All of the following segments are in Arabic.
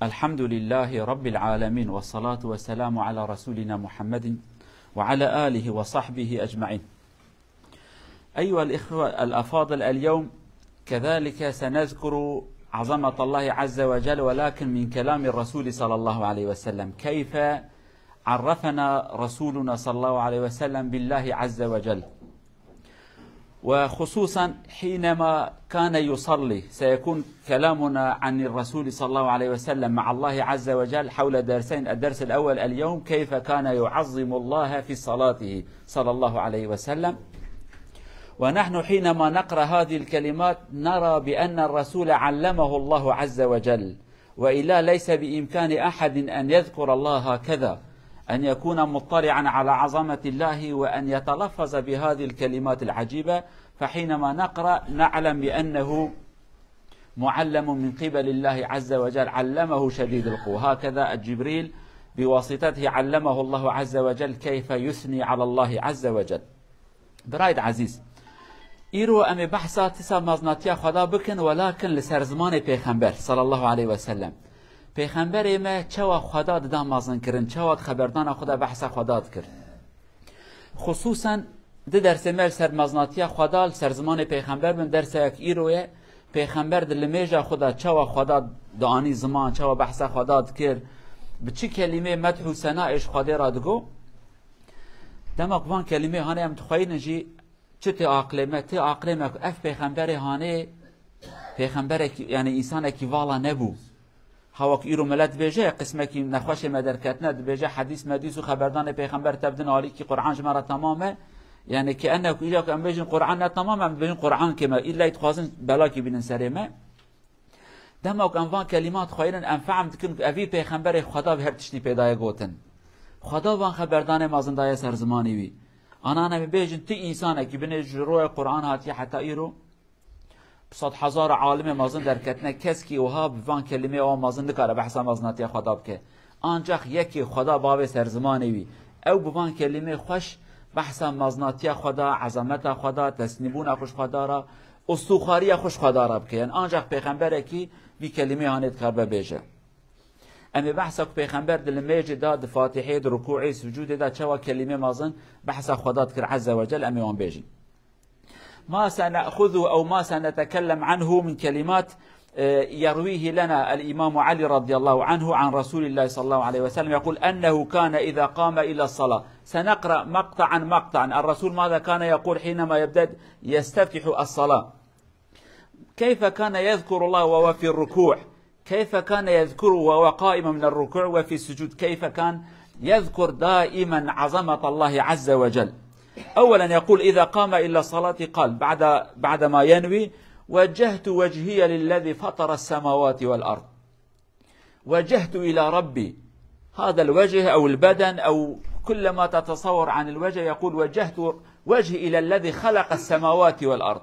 الحمد لله رب العالمين، والصلاة والسلام على رسولنا محمد وعلى آله وصحبه أجمعين. أيها الإخوة الأفاضل، اليوم كذلك سنذكر عظمة الله عز وجل، ولكن من كلام الرسول صلى الله عليه وسلم، كيف عرفنا رسولنا صلى الله عليه وسلم بالله عز وجل، وخصوصا حينما كان يصلي. سيكون كلامنا عن الرسول صلى الله عليه وسلم مع الله عز وجل حول درسين. الدرس الأول اليوم كيف كان يعظم الله في صلاته صلى الله عليه وسلم، ونحن حينما نقرأ هذه الكلمات نرى بأن الرسول علمه الله عز وجل، وإلا ليس بإمكان أحد أن يذكر الله هكذا، أن يكون مطلعا على عظمة الله وأن يتلفظ بهذه الكلمات العجيبة. فحينما نقرأ نعلم بأنه معلم من قبل الله عز وجل، علمه شديد القوى. هكذا الجبريل بواسطته علمه الله عز وجل كيف يثني على الله عز وجل. برايد عزيز، ایرو امی بحثا تسا مزناتیا خدا بکن، ولكن لسر زمان پیغمبر صلی الله علیه و سلم. پیغمبر ما چوا خدا دا مزن کرن، چوا خبردان خدا بحثا خدا کرد. خصوصا ده درس مل سر مزناتیا خدا سر زمان پیغمبر من درس یک ایروه پیغمبر دل میجا خدا چوا خدا دانی زمان چوا بحثا خدا کرد، به چی کلمه مدح و ثنایش خدا را دگو. دماغ وان کلمه هانه هم تخوی نجی چه تی عقلمه اف پیغمبر هانه پیغمبر یعنی انسان کی والا نبو. هواک ایرو ملت بیجه قسمه کی نخوش مدرکتنه بیجه حدیث مدیس و خبردان پیغمبر تبدن عالی کی قرآن جمره تمامه، یعنی که انه ایجا که ام بیجن قرآن نه تمام، ام بیجن قرآن که ما ایلا یتخوازن بلا کی بینن سرمه. دماغ انوان کلمات خواهیرن انفعم دکن که اوی پیغمبر خدا به هر تشتی پیدای گوتن. خدا وان خبردان مازندای سرزمانی وی. آنها نمی بیجن تی انسانه که بینه جروع قرآن هاتی حتی ایرو صد هزار عالم مازن در کتنه کس کی وها بوان کلمه او مازن دکاره بحثا مازناتی خدا بکه. آنجا یکی خدا باب سرزمانی وی او بوان کلمه خوش بحثا مازناتی خدا، عظمت خدا، تسنیبون خوش خدا را، استوخاری خوش خدا را بکه. یعنی آنجا پیغمبر کی بی کلمه هانت کار ببیجه. امی بحثا که پیغمبر دل میجه داد فاتحه د رکوع سجود دا چوا کلمه مازن بحثا خدا کر عز وجل امی وان بیجی. ما سنأخذ أو ما سنتكلم عنه من كلمات يرويه لنا الإمام علي رضي الله عنه عن رسول الله صلى الله عليه وسلم، يقول أنه كان إذا قام إلى الصلاة. سنقرأ مقطعا. الرسول ماذا كان يقول حينما يبدأ يستفتح الصلاة؟ كيف كان يذكر الله وهو في الركوع، كيف كان يذكره وهو قائم من الركوع وفي السجود، كيف كان يذكر دائما عظمة الله عز وجل. أولا يقول إذا قام إلى الصلاة قال بعدما ينوي: وجهت وجهي للذي فطر السماوات والأرض. وجهت إلى ربي. هذا الوجه أو البدن أو كل ما تتصور عن الوجه، يقول وجهت وجهي إلى الذي خلق السماوات والأرض.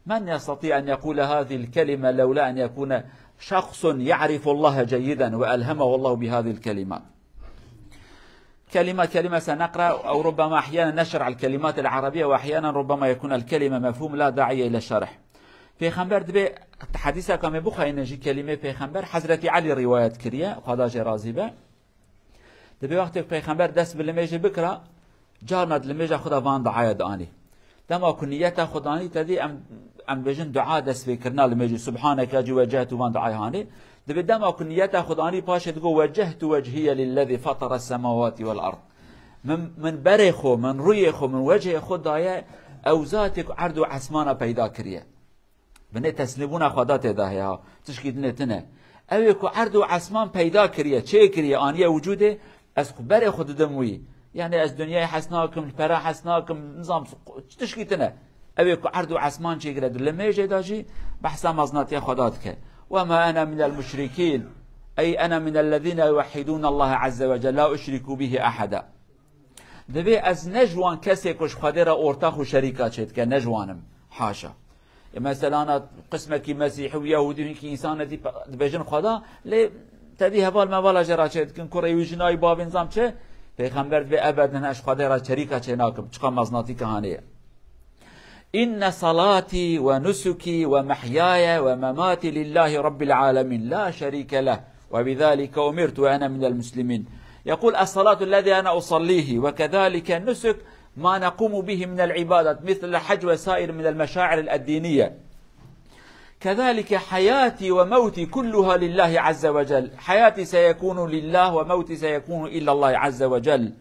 من يستطيع أن يقول هذه الكلمة لولا أن يكون شخص يعرف الله جيدا وألهمه الله بهذه الكلمات. كلمة سنقرأ، أو ربما أحيانا نشرع الكلمات العربية، وأحيانا ربما يكون الكلمة مفهوم لا داعي إلى الشرح. پیغمبر دبی حدیثه کمی بخواه نجی کلمه پیغمبر حضرت علی روایت کریه خدا جه راضی به. دبی وقتی پیغمبر دست بلمیجه بکره جارند لمیجه خدا وان دعای دعانی دما کنیت خدانی تدی ام بجن دعا دست بکرنا لمیجه سبحانك اجي وجهت وان دعای هانی. دبی دما کنیت خدانی پاشد گو وجهت وجهي للذي فطر السماوات والارض. من برخو من رویخو من وجه خدای اوزاتك عرض و عسمان پیدا کریه. بنه تسلیمون خدا تداهی ها تشکید نتنه اوی که عرض و عسمان پیدا کریه چه کریه آنیه وجوده از بر خود دموی، یعنی از دنیای حسناکم پرا حسناکم نظام تشکید نه اوی که عرض و عسمان چه کریه دلمه جداجی بحثا مزناتی خدا که وما انا من المشركين اي انا من الذين يوحدون الله عز وجل لا اشركوا به احدا. دبی از نجوان کسی کش خدا را ارتاخ و شریکا چید که نجوانم حاشا. مثلا قسمه کی مسیحی و یهودی کی انسان دی بجن خدا لی تدی حوال موالا جراچت کن کره وجنای باب نظام چه پیغمبر به ابد نش خدا را شریکا چه ناکم چقا مزناتی کهانیه. إن صلاتي ونسكي ومحياي ومماتي لله رب العالمين لا شريك له وبذلك أمرت وأنا من المسلمين. يقول الصلاة الذي أنا أصليه، وكذلك النسك ما نقوم به من العبادات مثل الحج وسائر من المشاعر الدينية. كذلك حياتي وموتي كلها لله عز وجل، حياتي سيكون لله وموتي سيكون إلا الله عز وجل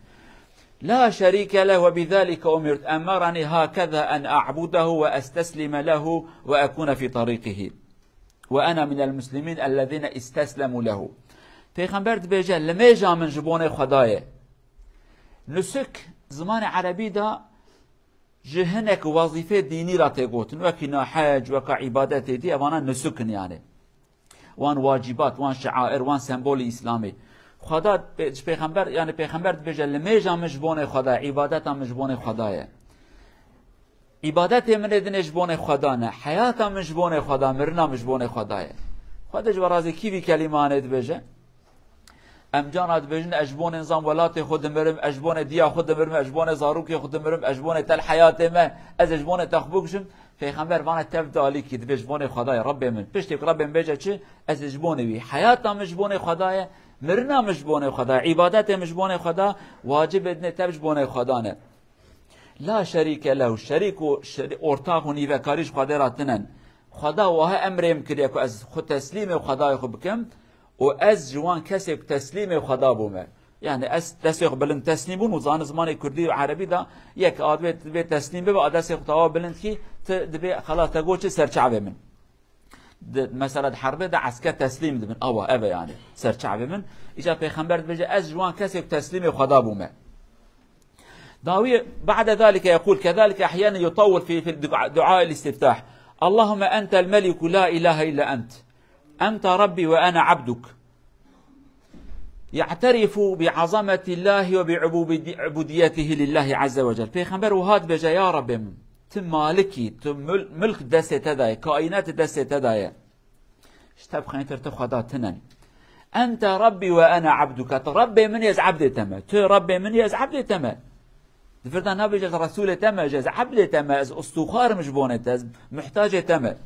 لا شريك له، وبذلك أمرت، أمرني هكذا أن أعبده وأستسلم له وأكون في طريقه، وأنا من المسلمين الذين استسلموا له. پیغمبر دبیجه لمیجا من جبون خدایه. نسک زمان عربی دا جهنك وظيفة ديني را تقوتن وكنا حج وكا عبادات دي اوانا نسكن يعني وان واجبات وان شعائر وان سمبول اسلامي. خدا پیغمبر يعني پیغمبر بيجه لميجا مجبون خدا، عبادات مجبون خدايه، عبادات من دين مجبون خدانه، حياة مجبون خدا، مرنا مجبون خدايه. خدا جورازي كيفي كلمانه بيجه ام جانات بجن اجبون نظام ولات خود مرم، اجبون دیا خود مرم، اجبون زاروک خود مرم، اجبون تل حیات ما از اجبون تخبوکشم. پیغمبر وانه تفدالی کی دبجبون خدای رب من پشتی رب من بجه چه از اجبون وی حیاتا مجبون خدای، مرنا مجبون خدا، عبادت مجبون خدا، واجب ادنه تبجبون خدانه. لا شریک له، شریک و ارتاق و نیوکاریش خدا راتنن. خدا وها امرم کریه که از خود تسلیم خدای خود بکم و از جوان کسی تسلیم خدا بومه. يعني از دست بلند تسلیم بون و زان زمان کردی و عربی دا یک آدم به تسلیم به دست خدا بلند کی دبی خلاص تگو چه سرچعبه من مثلا حربه دا عسكر تسلیم دبن اوه يعني سرچعبه من اجا پیغمبر بجه از جوان کسی تسلیم خدا بومه. داوي بعد ذلك يقول كذلك احيانا يطول في دعاء الاستفتاح: اللهم انت الملك لا اله الا انت ربي وانا عبدك. يعترف بعظمة الله وبعبوديته لله عز وجل. پیغمبر وهاد بجا يا رب تم مالكي تم ملك دست تداي، كائنات دست تداي، اشتب خينتر تخدا تنن. انت ربي وانا عبدك، ربي من يز عبد تما، تو ربي من يز عبد تما. دفردا نبي جز رسول تما، جز عبد تما، از استخار مجبونه تز محتاج تما.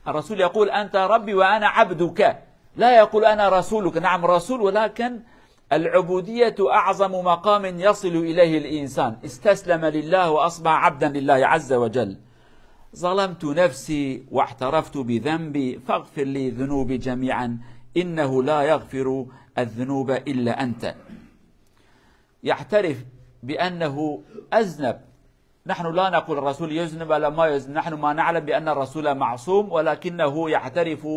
الرسول يقول انت ربي وانا عبدك، لا يقول أنا رسولك. نعم رسول، ولكن العبودية أعظم مقام يصل إليه الإنسان. استسلم لله وأصبح عبدا لله عز وجل. ظلمت نفسي واعترفت بذنبي فاغفر لي ذنوبي جميعا إنه لا يغفر الذنوب إلا أنت. يعترف بأنه أذنب. نحن لا نقول الرسول يذنب ولا ما يذنب، نحن ما نعلم بأن الرسول معصوم، ولكنه يعترف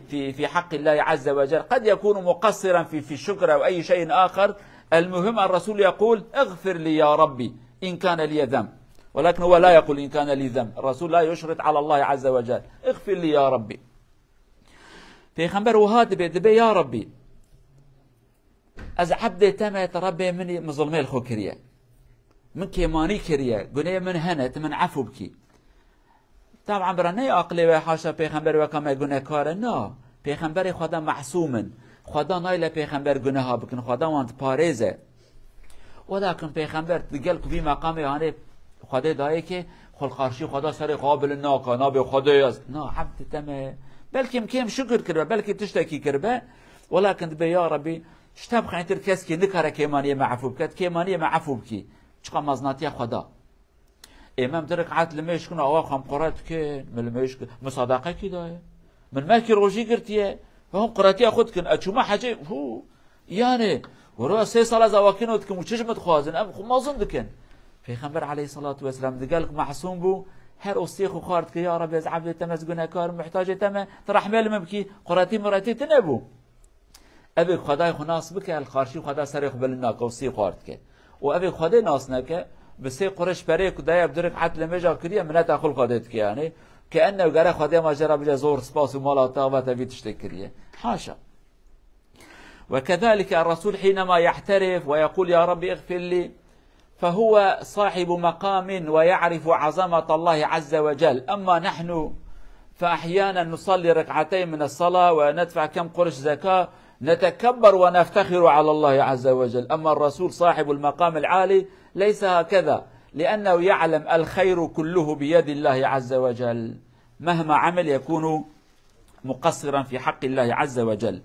في حق الله عز وجل. قد يكون مقصرا في الشكر أو أي شيء آخر، المهم الرسول يقول اغفر لي يا ربي إن كان لي ذنب، ولكن هو لا يقول إن كان لي ذنب. الرسول لا يشرط على الله عز وجل، اغفر لي يا ربي. پیغمبر وهاد بيدبي يا ربي از عبد تمت ربي مني مظلمي الخو كريه، من كيماني كريه، قنيه من هنت من عفو بكي. طبعا براني عقلي وحاشا پیغمبر وكما گناه كاره، نا پیغمبر خدا معصومن، خدا نايله پیغمبر گناه بكن، خدا وانت پاريزه. ولكن پیغمبر دقل في مقام يعني خدا دايه که خلقارشي خدا سر قابل ناكا نابي خدا يز نا عبد تمه، بلكي مكيم شكر كربه، بلكي تشتكي كربه، ولكن دبي يا ربي شتاب خاطر کس که نکاره کیمانی معفو بکد، کیمانی معفو بکی چقدر مزناتی خدا. امام درک عاد لمیش کنه آوا خم قرات که ملمیش مصادقه کی داره من ما کی روزی گرتیه فهم قراتی خود کن اچوما حاجه هو يعني ورا 3 سال از اواکنوت که مچشمت خوازن ام خو مازن دکن. پیغمبر علیه الصلاه و السلام دقالك معصوم بو هر استیخ خارد که یا رب از عبد تمز گناهکار محتاج تمه ترحمل مبکی قراتی مرتی تنبو ابي خدای خناس بك الخارشي خدا سر قبل ناقوسي قارد که و ابي خدای ناس نکه بسي قرش بري كدايا بدرك عتل مجا كريا من تاخل قادت يعني كانه غير خدای ما جرى بجا زور سباس ومالا طاوته بي تشتكريه حاشا. وكذلك الرسول حينما يحترف ويقول يا رب اغفر لي فهو صاحب مقام ويعرف عظمة الله عز وجل. أما نحن فأحيانا نصلي ركعتين من الصلاة وندفع كم قرش زكاة نتكبر ونفتخر على الله عز وجل. أما الرسول صاحب المقام العالي ليس هكذا، لأنه يعلم الخير كله بيد الله عز وجل، مهما عمل يكون مقصرا في حق الله عز وجل.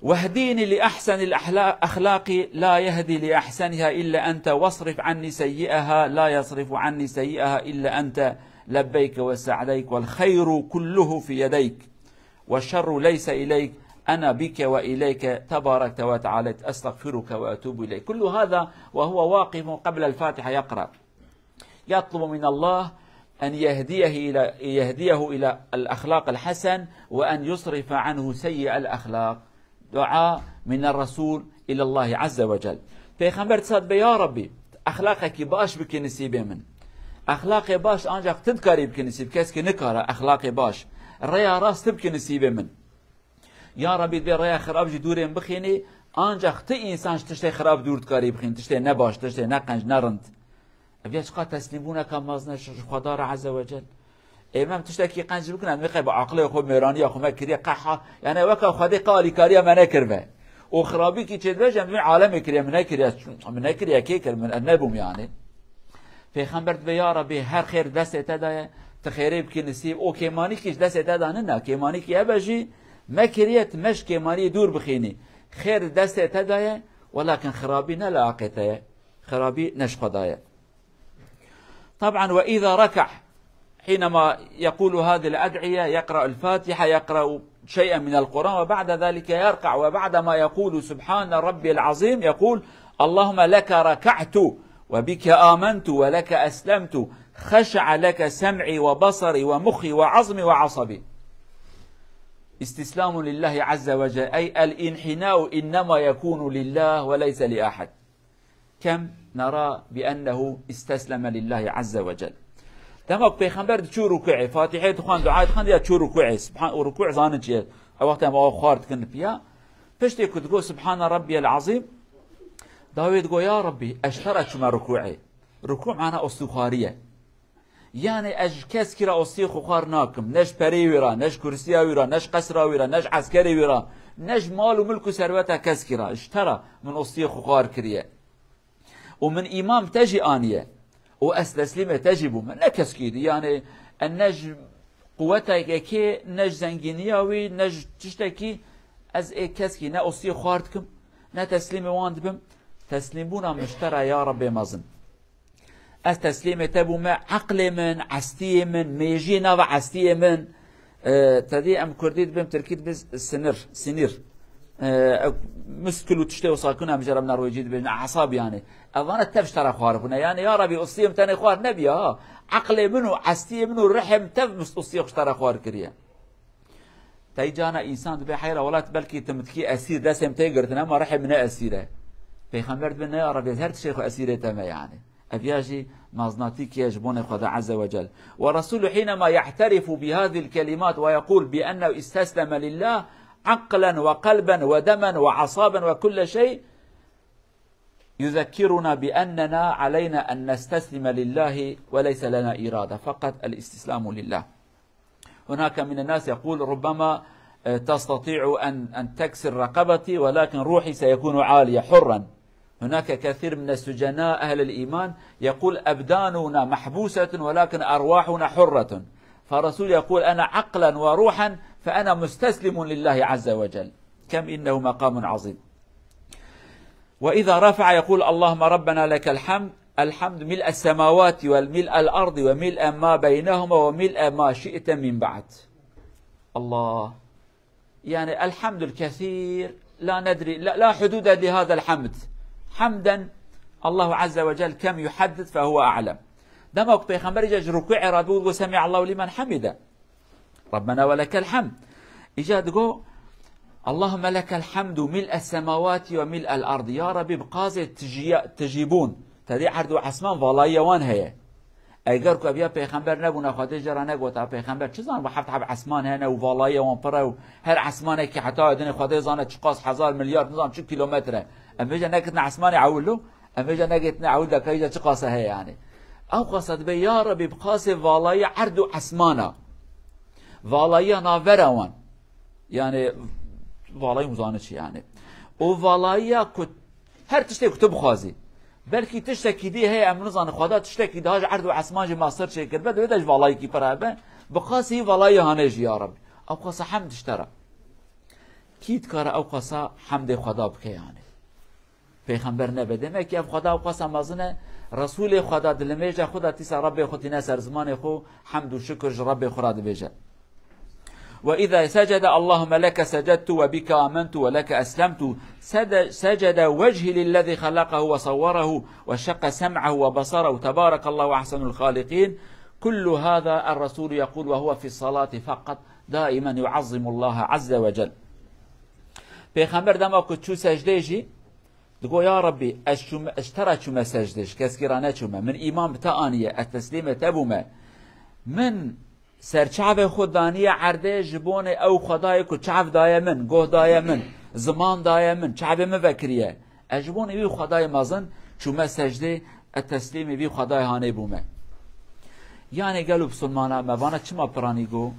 واهديني لأحسن الأخلاق لا يهدي لأحسنها إلا أنت، واصرف عني سيئها لا يصرف عني سيئها إلا أنت، لبيك وسعديك، والخير كله في يديك والشر ليس إليك، أنا بك وإليك تباركت وتعاليت، أستغفرك وأتوب إليك. كل هذا وهو واقف قبل الفاتحة يقرأ، يطلب من الله أن يهديه إلى الأخلاق الحسن، وأن يصرف عنه سيء الأخلاق. دعاء من الرسول إلى الله عز وجل. پیغمبر تصد يا ربي أخلاقك باش بك نسيبه من أخلاق باش أنجا تذكري بك نسيب كاسك نكارة أخلاق باش الريا راس تبكي نسيبه من يا ربي دي ريا خراب جي دورين بخيني أنجا تي إنسان تشتي خراب دور تكاري بخين تشتي نباش تشتي نقنج نرند أبيش قا تسلمونك مازنا خدار عز وجل. امام تشتكي قنج بكنا مخي بعقله خو ميراني خو ما كري قحا يعني وكا خدي قالي كاريا ما نكربه وخرابي كي تشدج من عالم كريا من كريا كيكر من النبوم يعني پیغمبر يا ربي هر خير دست تدا تخيري بك نصيب او كيماني كيش دست تدا نه كيماني كي ابجي ما كريت مش كيماني دور بخيني خير دست تدا ولكن خرابي نلاقته خرابي نش قضايا. طبعا واذا ركع حينما يقول هذه الأدعية يقرأ الفاتحة يقرأ شيئا من القرآن وبعد ذلك يركع، وبعدما يقول سبحان ربي العظيم يقول اللهم لك ركعت وبك آمنت ولك أسلمت خشع لك سمعي وبصري ومخي وعظمي وعصبي. استسلام لله عز وجل أي الانحناء إنما يكون لله وليس لأحد. كم نرى بأنه استسلم لله عز وجل. تمام پیغمبر چو رکوع فاتحه خوان دعای خوان یا چو رکوع سبحان و رکوع زانه چیه وقت ما خارد کن بیا پشتی کد گو سبحان ربي العظيم داوود گو یا ربي اشترك ما ركوعي ركوع معنا استخاريه يعني اج کس کرا استخار ناکم نش پری ویرا نش کرسی ویرا نش قصر ویرا نش عسكري ویرا نش مال و ملك و ثروت کس کرا اشترى من استخار کریه ومن امام تجي انيه واستسلم تجب من نكسكيد يعني النج قوتك كي نج زنجينياوي نج تشتكي از كسكي نا اوسي خاردكم نا تسليم واند بم تسليمونا مشترى يا ربي مازن از تسليم تبو ما عقل من عستي من ميجينا وعستي من تدي ام كرديد بم تركيد بس سنير مسكلو تشتي وصاكنا مجرب نرويجيد بين اعصاب يعني اظن تفشترى خواربنا يعني يا ربي اصيم تاني خوار نبي ها عقلي منو عستي منو رحم تف اصيم اشترى خوار كريا تيجانا انسان بحيره ولا بلكي تمتكي اسير دسم تيقرتنا ما رحم من اسيره پیغمبر بنا يا ربي هر شيخ اسيره تما يعني ابياجي مازناتيك يجبون خدا عز وجل. ورسول حينما يعترف بهذه الكلمات ويقول بانه استسلم لله عقلا وقلبا ودما وعصابا وكل شيء يذكرنا بأننا علينا أن نستسلم لله وليس لنا إرادة فقط الاستسلام لله. هناك من الناس يقول ربما تستطيع أن تكسر رقبتي ولكن روحي سيكون عالية حرا. هناك كثير من السجناء أهل الإيمان يقول أبداننا محبوسة ولكن أرواحنا حرة، فالرسول يقول أنا عقلا وروحا فأنا مستسلم لله عز وجل. كم إنه مقام عظيم. وإذا رفع يقول اللهم ربنا لك الحمد، الحمد ملء السماوات والملء الأرض وملء ما بينهما وملء ما شئت من بعد. الله، يعني الحمد الكثير لا ندري، لا حدود لهذا الحمد. حمدا الله عز وجل كم يحدث فهو أعلم. دمك بيغمبر يجي ركوع رادود وسمع الله لمن حمده ربنا ولك الحمد. إجا تقول اللهم لك الحمد ملء السماوات وملء الأرض. يا ربي بقازي تجيبون تدي عردو عسمان والله وان هي اگر کو بیا پیغمبر نبونه خاطر جرا نگوتا پیغمبر چه زان با هفت حب عسمان هنه و والله وان پره و هر عسمانه که حتی ادن خاطر زانه چقاس هزار میلیارد نظام چه کیلومتره ام بيجا نكتنا عسمان يعولو ام بيجا نكتنا عول دك هيجا چقاسه هي يعني او قصد به يا ربي بقاس والله عردو عسمانه والله ناوروان يعني والله مزانه چی يعني و والله كت هر تشتي كتب خازي بلكي تشتكي دي هي امن زان خدا تشتكي ده عرض و عسمان ماستر شكل بده بدش والله كي برابه بقاسي والله هانج يا رب او قاس حمد اشترى كيت كار أو قصا حمد خدا بك يعني پیغمبر نبده ما که خدا و قسم مازنه رسول خدا دلمیجه خدا تیسا رب خودی سر زمان خو حمد و شکر رب خدا بیجه وإذا سجد اللهم لك سجدت وبك آمنت ولك أسلمت سجد وجهي للذي خلقه وصوره وشق سمعه وبصره تبارك الله أحسن الخالقين. كل هذا الرسول يقول وهو في الصلاة فقط دائما يعظم الله عز وجل. پیغمبر دما که چو سجده جی دقو يا ربي اشترى شما سجدش كسكرانا شما من إمام تانية التسليم تبوما من سرچاو خدانية عرده جبون أو خداي كو چاو دايا من قوه دايا من زمان دايا من چاو مفكرية أجبون بي خداي مازن شما سجده التسليم بي خداي هاني بوما. يعني قالوا بسلمانا مبانا چما براني قو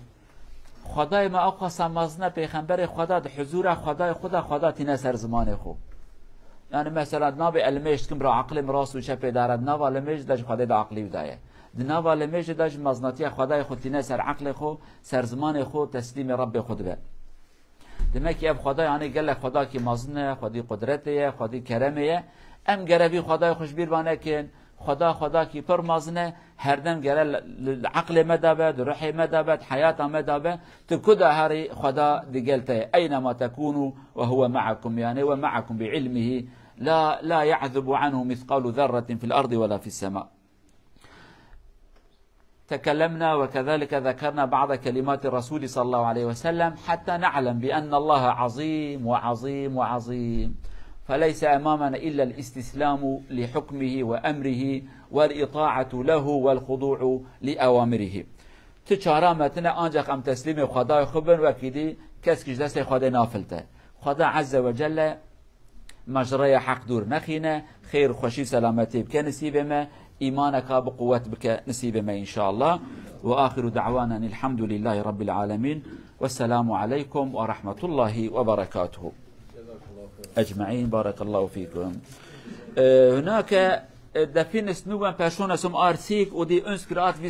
خداي ما أقصى مازنه پیغمبر خدا ده حضور خداي خدا تينا سر زمان خو. يعني مثلا نابي المشت كم را عقل مراس و شپ دارد ناوا المشت داج خدای د عقلی ودایه ناوا المشت داج مزناتی خدای خودتینه سر عقل خو سر زمان خو تسلیم رب خود به دمک اب خدای یعنی گله خدا کی مزنه خدای قدرته خدای کرمه ام گربی خدای خوشبیر بانه کن خدا کی پر مزنه هر دم گله عقل مدابه روح مدابه حیات مدابه تكدا هری خدا دگلته اينما تكونوا وهو معكم يعني ومعكم بعلمه لا يعذب عنه مثقال ذرة في الأرض ولا في السماء. تكلمنا وكذلك ذكرنا بعض كلمات الرسول صلى الله عليه وسلم حتى نعلم بأن الله عظيم وعظيم وعظيم فليس أمامنا إلا الاستسلام لحكمه وأمره والإطاعة له والخضوع لأوامره. تشارامتنا أنجق أم تسليم خداي خبن وكيدي كسكش دست خداي نافلته خدا عز وجل مجرى حق دور نخينا خير خوشي سلامتي بك نسيب ما إيمانك بقوة بك نسيب ما إن شاء الله. وآخر دعوانا الحمد لله رب العالمين والسلام عليكم ورحمة الله وبركاته أجمعين. بارك الله فيكم. هناك دفين سنوبا باشونا سم آرسيك ودي أنسكرات